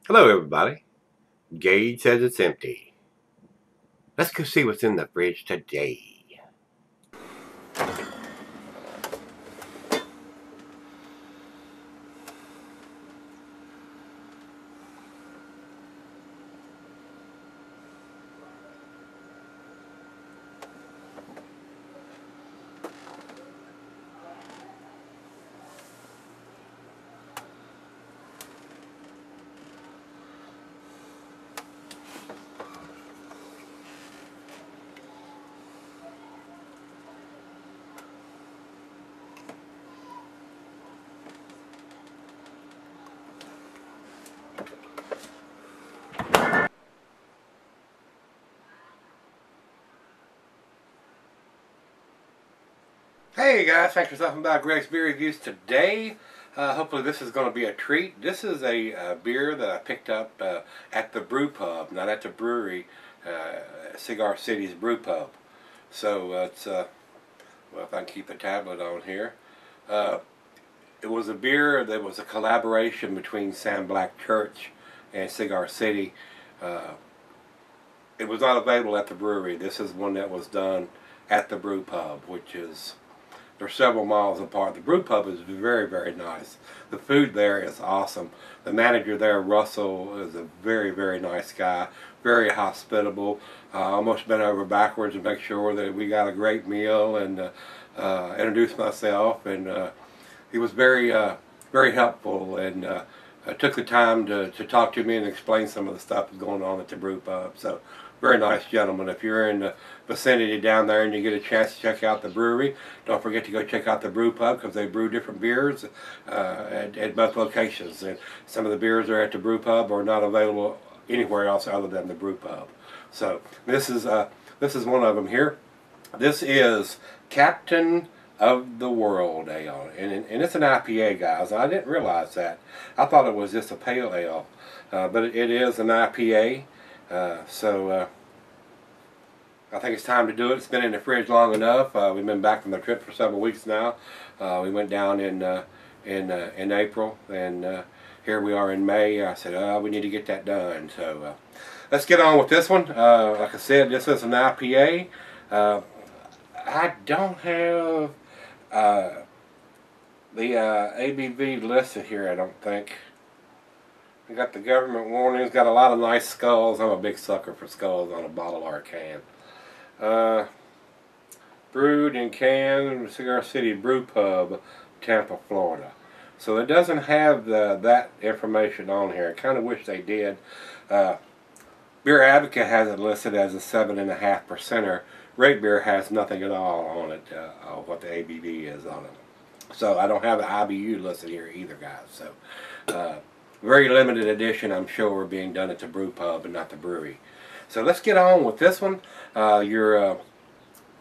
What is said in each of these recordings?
Hello, everybody. Gage says it's empty. Let's go see what's in the fridge today. Hey guys, thanks for stopping by Gregsbeerreviews today. Hopefully this is going to be a treat. This is a beer that I picked up at the Brewpub, not at the brewery, Cigar City's Brewpub. So it's, well, if I can keep the tablet on here. It was a beer that was a collaboration between Sam Black Church and Cigar City. It was not available at the brewery. This is one that was done at the Brewpub, which is, they're several miles apart. The Brewpub is very, very nice. The food there is awesome. The manager there, Russell, is a very, very nice guy. Very hospitable. Almost bent over backwards to make sure that we got a great meal, and introduced myself, and he was very, very helpful, and took the time to talk to me and explain some of the stuff that's going on at the Brewpub. So, very nice gentleman. If you're in the vicinity down there and you get a chance to check out the brewery, don't forget to go check out the Brewpub, because they brew different beers at both locations. And some of the beers that are at the Brewpub are not available anywhere else other than the Brewpub. So this is one of them here. This is Captain of the World Ale, and it's an IPA, guys. I didn't realize that. I thought it was just a pale ale, but it is an IPA. So I think it's time to do it. It's been in the fridge long enough. We've been back from the trip for several weeks now. We went down in April, and here we are in May. I said, we need to get that done. So let's get on with this one. Like I said, this is an IPA. I don't have the ABV listed here, I don't think. We got the government warnings, got a lot of nice skulls. I'm a big sucker for skulls on a bottle or a can. Brewed and canned, Cigar City Brewpub, Tampa, Florida. So it doesn't have that information on here. I kind of wish they did. Beer Advocate has it listed as a 7.5%er. Rate Beer has nothing at all on it, what the ABV is on it. So I don't have the IBU listed here either, guys. So very limited edition, I'm sure, being done at the Brewpub and not the brewery. So let's get on with this one. Your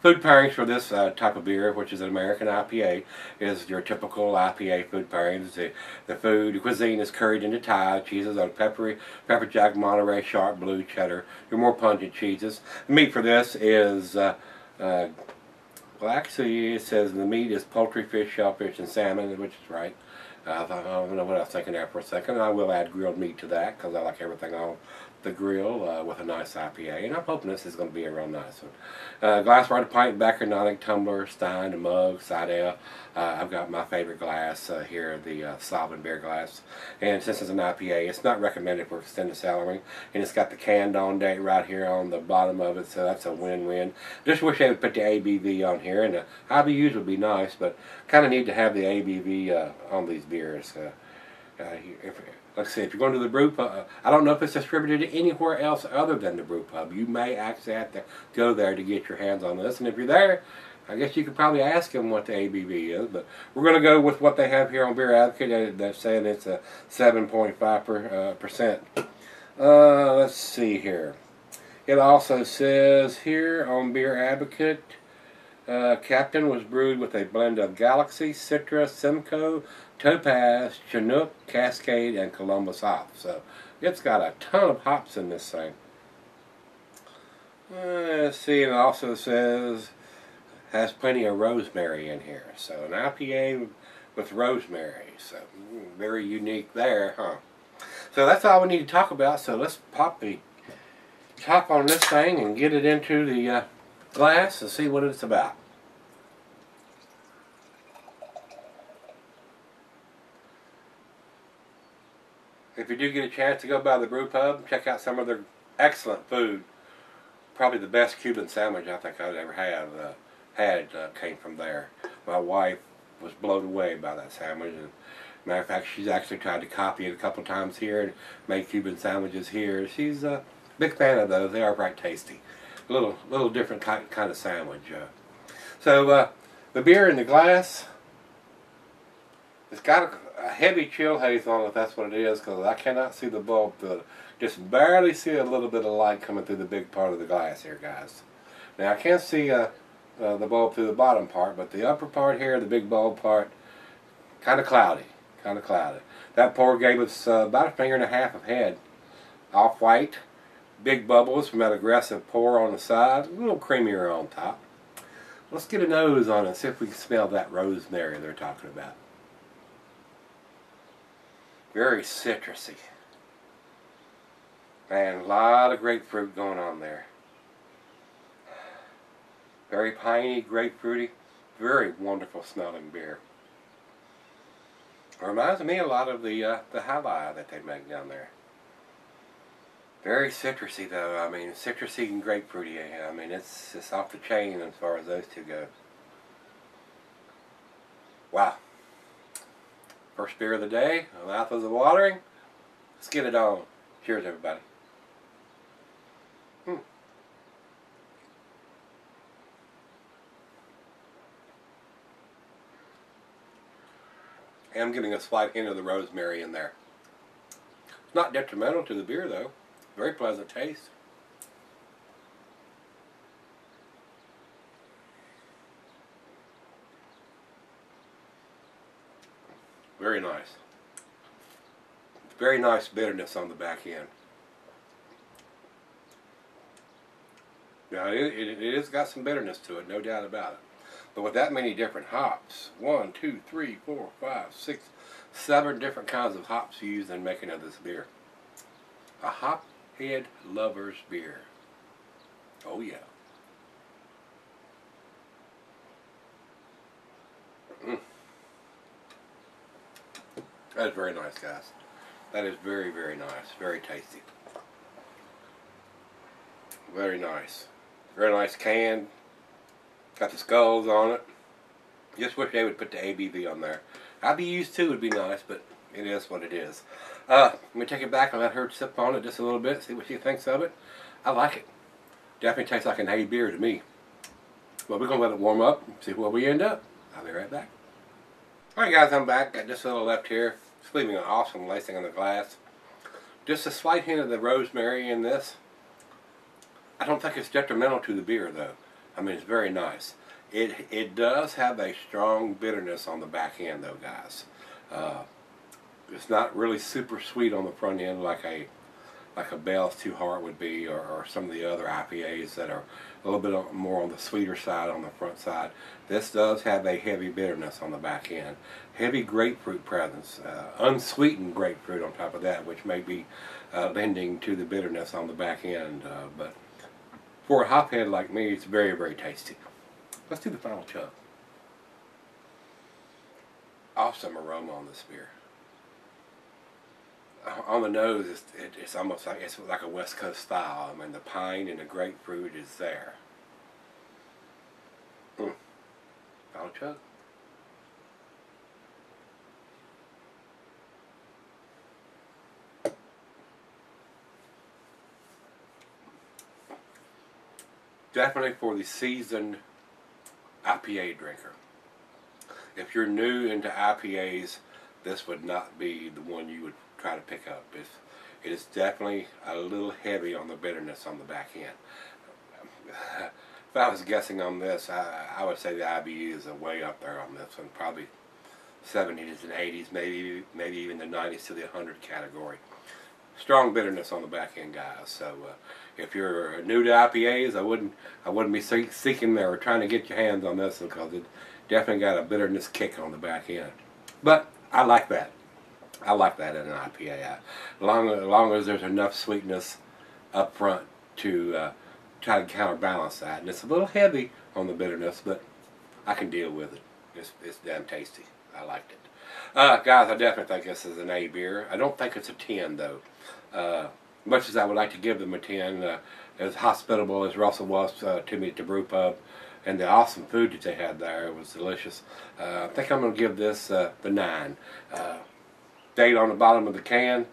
food pairings for this type of beer, which is an American IPA, is your typical IPA food pairings. The food cuisine is curried into Thai cheeses on pepper jack, Monterey, sharp, blue, cheddar. Your more pungent cheeses. The meat for this is, well, actually, it says the meat is poultry, fish, shellfish, and salmon, which is right. I don't know what I was thinking there for a second. I will add grilled meat to that, because I like everything on the grill with a nice IPA. And I'm hoping this is going to be a real nice one. Glassware, pint, Becker, Nonic, tumbler, stein, a mug, side ale. I've got my favorite glass here, the Sovereign beer glass. And since it's an IPA, it's not recommended for extended cellaring. And it's got the canned on date right here on the bottom of it, so that's a win-win. Just wish they would put the ABV on here, and the IBUs would be nice, but kind of need to have the ABV on these beers. Like I said, if you're going to the Brewpub, I don't know if it's distributed anywhere else other than the Brewpub. You may actually have to go there to get your hands on this. And if you're there, I guess you could probably ask them what the ABV is. But we're going to go with what they have here on Beer Advocate. That's saying it's a 7.5%. Let's see here. It also says here on Beer Advocate, Captain was brewed with a blend of Galaxy, Citra, Simcoe, Topaz, Chinook, Cascade, and Columbus hops. So it's got a ton of hops in this thing. Let's see, it also says has plenty of rosemary in here. So an IPA with rosemary. So very unique there, huh? So that's all we need to talk about. So let's pop the top on this thing and get it into the glass and see what it's about. If you do get a chance to go by the Brewpub, check out some of their excellent food. Probably the best Cuban sandwich I think I've ever had came from there. My wife was blown away by that sandwich. And matter of fact, she's actually tried to copy it a couple times here and make Cuban sandwiches here. She's a big fan of those. They are quite tasty. A little different kind of sandwich. So the beer in the glass, it's got a heavy chill haze on it, if that's what it is, because I cannot see the bulb through it. Just barely see a little bit of light coming through the big part of the glass here, guys. Now I can't see the bulb through the bottom part, but the upper part here, the big bulb part, kind of cloudy. Kind of cloudy. That pour gave us about a finger and a half of head. Off-white, big bubbles from that aggressive pour on the side, a little creamier on top. Let's get a nose on it and see if we can smell that rosemary they're talking about. Very citrusy. Man, a lot of grapefruit going on there. Very piney, grapefruity, very wonderful smelling beer. It reminds me a lot of the Hawaii that they make down there. Very citrusy though. I mean, citrusy and grapefruity. I mean, it's off the chain as far as those two go. Wow. First beer of the day. My mouth is watering. Let's get it on. Cheers, everybody. I'm getting a slight hint of the rosemary in there. It's not detrimental to the beer though. Very pleasant taste. Very nice. Very nice bitterness on the back end. Now it has got some bitterness to it, no doubt about it. But with that many different hops, 1, 2, 3, 4, 5, 6, 7 different kinds of hops used in making of this beer. A hophead lover's beer. Oh yeah. That is very nice, guys. That is very, very nice. Very tasty. Very nice. Very nice can. Got the skulls on it. Just wish they would put the ABV on there. IBUs too would be nice, but it is what it is. Let me take it back and let her sip on it just a little bit, see what she thinks of it. I like it. Definitely tastes like an A beer to me. But we're going to let it warm up and see where we end up. I'll be right back. Alright guys, I'm back. Got just a little left here. It's leaving an awesome lacing on the glass. Just a slight hint of the rosemary in this. I don't think it's detrimental to the beer though. I mean, it's very nice. It does have a strong bitterness on the back end though, guys. It's not really super sweet on the front end like a Bell's Two Heart would be, or some of the other IPAs that are a little bit more on the sweeter side on the front side. This does have a heavy bitterness on the back end. Heavy grapefruit presence, unsweetened grapefruit on top of that, which may be lending to the bitterness on the back end. But for a hophead like me, it's very, very tasty. Let's do the final chug. Awesome aroma on this beer. On the nose, it's almost like a West Coast style. I mean, the pine and the grapefruit is there. Final chug. Definitely for the seasoned IPA drinker. If you're new into IPAs, this would not be the one you would try to pick up. It is definitely a little heavy on the bitterness on the back end. If I was guessing on this, I would say the IBUs are way up there on this one. Probably 70s and 80s, maybe even the 90s to the 100 category. Strong bitterness on the back end, guys. So if you're new to IPAs, I wouldn't be seeking or trying to get your hands on this one, because it definitely got a bitterness kick on the back end. But I like that. I like that in an IPA. As long as there's enough sweetness up front to try to counterbalance that. And it's a little heavy on the bitterness, but I can deal with it. It's damn tasty. I liked it. Guys, I definitely think this is an A beer. I don't think it's a 10, though. Much as I would like to give them a 10, as hospitable as Russell was to me at the Brewpub, and the awesome food that they had there, it was delicious. I think I'm going to give this the 9. Date on the bottom of the can.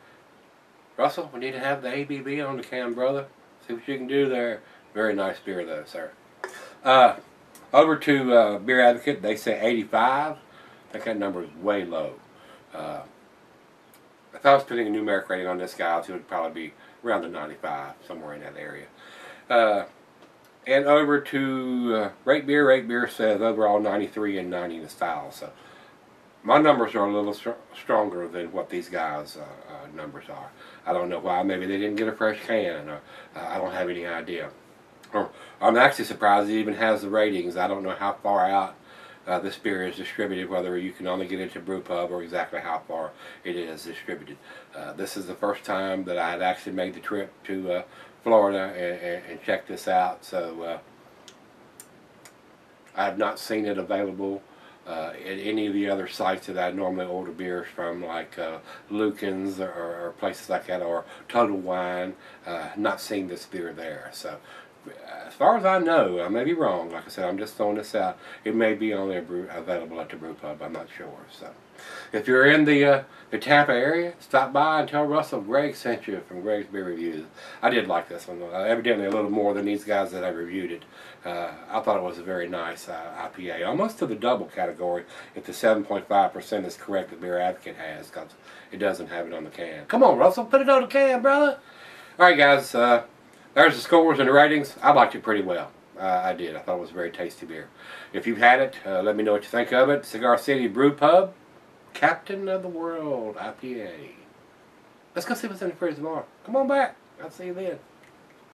Russell, we need to have the ABV on the can, brother. See what you can do there. Very nice beer, though, sir. Over to Beer Advocate, they say 85. I think that number is way low. If I was putting a numeric rating on this, guys, it would probably be around the 95, somewhere in that area. And over to Rate Beer. Rate Beer says overall 93 and 90 in the style. So my numbers are a little stronger than what these guys' numbers are. I don't know why. Maybe they didn't get a fresh can. Or, I don't have any idea. Or, I'm actually surprised it even has the ratings. I don't know how far out this beer is distributed, whether you can only get it to Brewpub or exactly how far it is distributed. This is the first time that I had actually made the trip to Florida and checked this out. So I have not seen it available at any of the other sites that I normally order beers from, like Lucan's or places like that, or Total Wine. Not seen this beer there. So as far as I know, I may be wrong. Like I said, I'm just throwing this out. It may be only available at the Brewpub. I'm not sure. So if you're in the Tampa area, stop by and tell Russell Greg sent you from Gregsbeerreviews. I did like this one. Evidently a little more than these guys that I reviewed it. I thought it was a very nice IPA. Almost to the double category if the 7.5% is correct that Beer Advocate has, because it doesn't have it on the can. Come on, Russell, put it on the can, brother. Alright, guys. There's the scores and the ratings. I liked it pretty well. I did. I thought it was a very tasty beer. If you've had it, let me know what you think of it. Cigar City Brewpub, Captain of the World IPA. Let's go see what's in the fridge tomorrow. Come on back. I'll see you then.